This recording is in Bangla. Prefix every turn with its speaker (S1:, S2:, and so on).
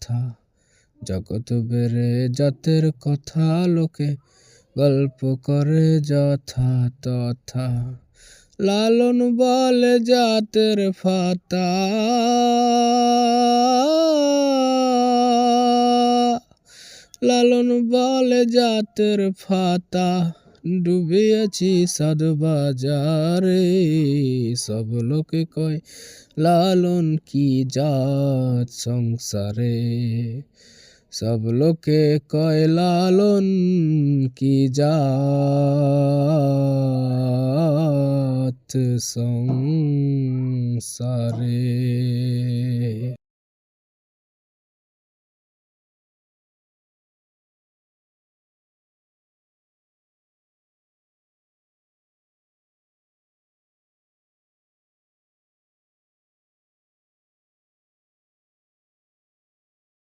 S1: কথা, জগৎ বেড়ে জাতের কথা লোকে গল্প করে যথা তথা। লালন বলে জাতের ফাতা, লালন বলে জাতের ফাতা, ডুবিয়েছি সাধ বাজারে। সব লোকে কয় লালন কি জাত সংসারে, সব লোকে কয় লালন কি জাত সংসারে।